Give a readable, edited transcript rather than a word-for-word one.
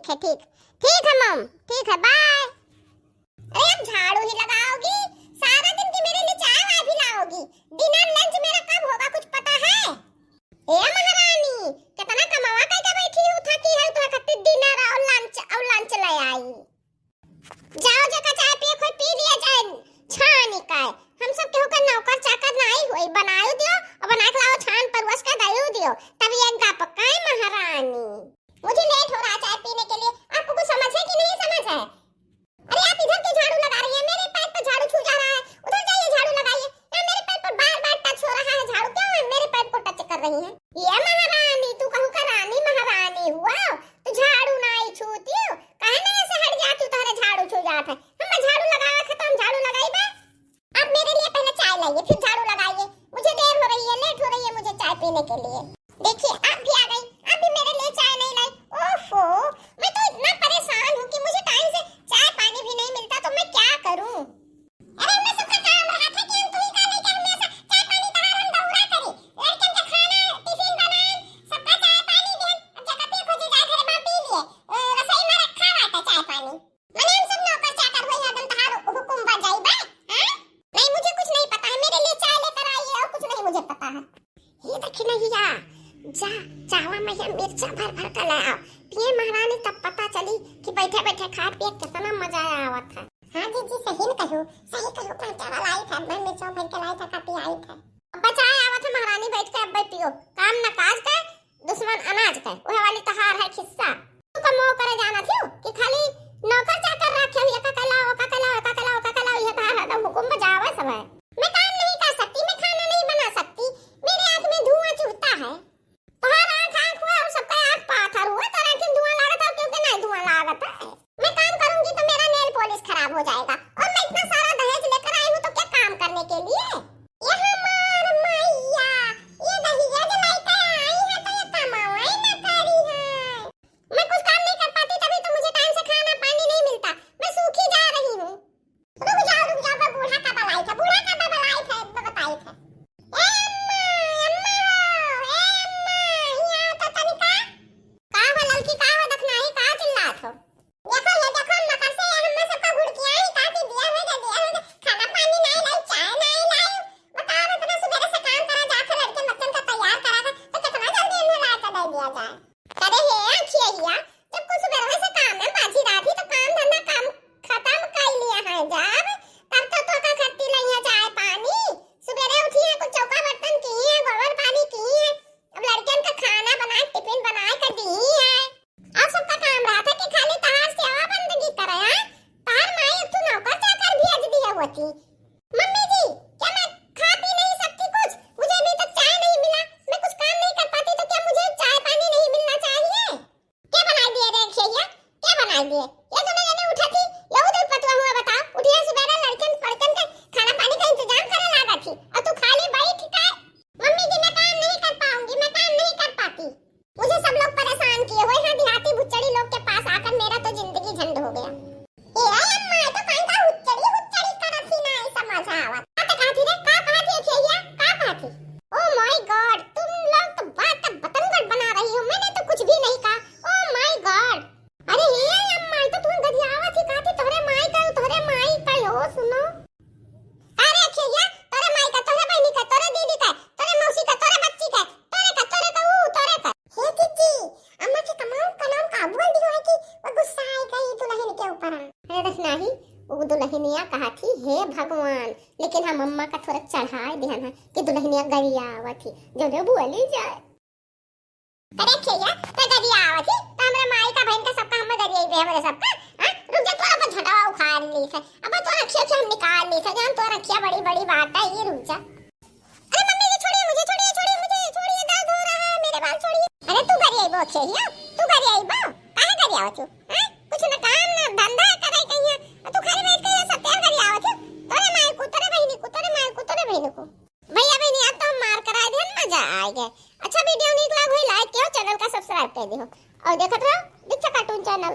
ठीक है ठीक। ठीक है मम, ठीक है, बाय। अरे अब झाड़ू ही लगाओगी, सारा दिन की मेरे लिए चाय वाय भी लाओगी, डिनर लंच मेरा कब होगा कुछ पता है? ए महारानी, कितना कमावा करके बैठी हूँ, थकी है तो खत्ती डिनर और लंच ले आई। जाओ जका चाय पिए कोई पी लिया जाए, छानी का हम सब के होकर नौकर चाकर नहीं होई, बनायो दियो और बना के लाओ, छान परवश के दयो दियो, तभी एक गप का महारानी। मुझे लेट हो रहा है चाय पीने के लिए, आपको कुछ समझ है कि नहीं समझ है? अरे आप इधर क्यों झाड़ू लगा रही है? मेरे पैर पर झाड़ू छू जा रहा है, उधर जाइए झाड़ू लगाइए। या मेरे पैर पर बार-बार टच हो रहा है झाड़ू, क्यों है मेरे पैर को टच कर रही है? ये महारानी, तू कहूं का रानी महारानी हुआ, तू झाड़ू नहीं छूती हो, काहे ना ऐसे हट जाती, तोरे झाड़ू छू जात है। हम झाड़ू लगावा खत्म, झाड़ू लगाई बे। आप मेरे लिए पहले चाय लाइए फिर झाड़ू लगाइए, मुझे देर हो रही है, लेट हो रही है मुझे चाय पीने के लिए। देखिए आप भी आ गई, आप भी मेरे लिए चाय नहीं लाई। ओफो, मैं तो इतना परेशान हूँ कि मुझे टाइम से चाय पानी भी नहीं मिलता, तो मैं क्या करूँ? अरे मैं सबका काम रहा था कि हम तू ही का नहीं कर, हमेशा चाय पानी तहार हम दौड़ा करी, लड़कन का खाना टिफिन बनाए, सबका चाय पानी दे, अब जगह पे खोजी जा घरे में पी लिए, रसोई में रखा रहता चाय पानी। मैंने हम सब नौकर चाकर हुए हरदम तहार हुकुम बजाई बा, हैं? नहीं मुझे कुछ नहीं पता है, मेरे लिए चाय लेकर आइए और कुछ नहीं मुझे पता है। ये देखी नहीं या जा चावा में ये मिर्चा भर भर कर लाओ, पिए महारानी, तब पता चली कि बैठे बैठे खा पिए कितना मजा आया था। हाँ जी जी, सही कहो कांटा वाला आई था, मैं मिर्चा भर के लाई था, काटी आई था। अब बचाए आवा था महारानी, बैठ के अब पियो, काम न काज का, दुश्मन अनाज का, वह वाली तहार है खिस्सा। तू का मोह करे जाना थियो कि खाली नौकर चाकर रखे हुए का कलाओ ये तहार है हुकुम बजावा सब है। मैं काम नहीं कर सकती, मैं खाना नहीं बना सकती, मेरे आंख में धुआं चुभता है। तोहार आंख हुआ और सबका आंख पाथर हुआ, तोरा आंख में धुआं लागत है क्योंकि नहीं धुआं लागत है। मैं काम करूंगी तो मेरा नेल पॉलिश खराब हो जाएगा, और मैं इतना सारा दहेज लेकर आई हूँ तो क्या काम करने के लिए? ये हमार मैया, ये दहिया जलाई के आई है तो ये कमाई न करी है। मैं कुछ काम नहीं कर पाती तभी तो मुझे टाइम से खाना पानी नहीं मिलता, मैं सूखी जा रही हूँ। रुक जाओ मैं बूढ़ा का बलाई था, बताई था। मम्मी जी, क्या मैं खा पी नहीं सकती कुछ? मुझे अभी तक चाय नहीं मिला, मैं कुछ काम नहीं कर पाती तो क्या मुझे चाय पानी नहीं मिलना चाहिए? क्या बना दिए रे खैया, क्या बना दिए? ये दोनों जने उठा थी, ये उधर पतवा हुआ बताओ, उठिए सुबह लड़कन पड़कन के खाना पानी का इंतजाम करे लागा थी, और तू खाली बैठ का। मम्मी जी मैं काम नहीं कर पाऊंगी, मैं काम नहीं कर पाती, मुझे सब लोग परेशान किए हुए हैं, देहाती भुच्चड़ी लोग के पास आकर मेरा तो जिंदगी झंड हो गया। नहीं वो दुल्हनिया कहा थी हे भगवान, लेकिन हम अम्मा का थोड़ा चढ़ाए ध्यान है कि दुल्हनिया गरिया आवा थी जो जो बोली जाए। अरे खैया तो गरिया आवा थी तो हमरा माई का बहन का सबका हम गरिया ही हमरे सबका। हां रुक जा, थोड़ा बहुत झटावा उखाड़ ली है, अब तो रखिया हम निकाल ली है, हम तो रखिया बड़ी बड़ी बात है, ये रुक जा। अरे मम्मी जी छोड़िए मुझे, छोड़िए दर्द हो रहा है, मेरे बाल छोड़िए। अरे तू गरिया बो खैया, तू गरिया बो काहे गरिया हो तू? हां कुछ ना काम ना धंधा करे कहिया, तू खाली बैठ के सब तैयार कर आवा थे, तोरे माई को तोरे बहनी को तोरे माई को तोरे बहन को। भैया बहनी अब तो हम मार कर आए थे, मजा आ गया। अच्छा वीडियो निक लगा हो लाइक करो, चैनल का सब्सक्राइब कर दियो और देखत रहो दीक्षा कार्टून चैनल।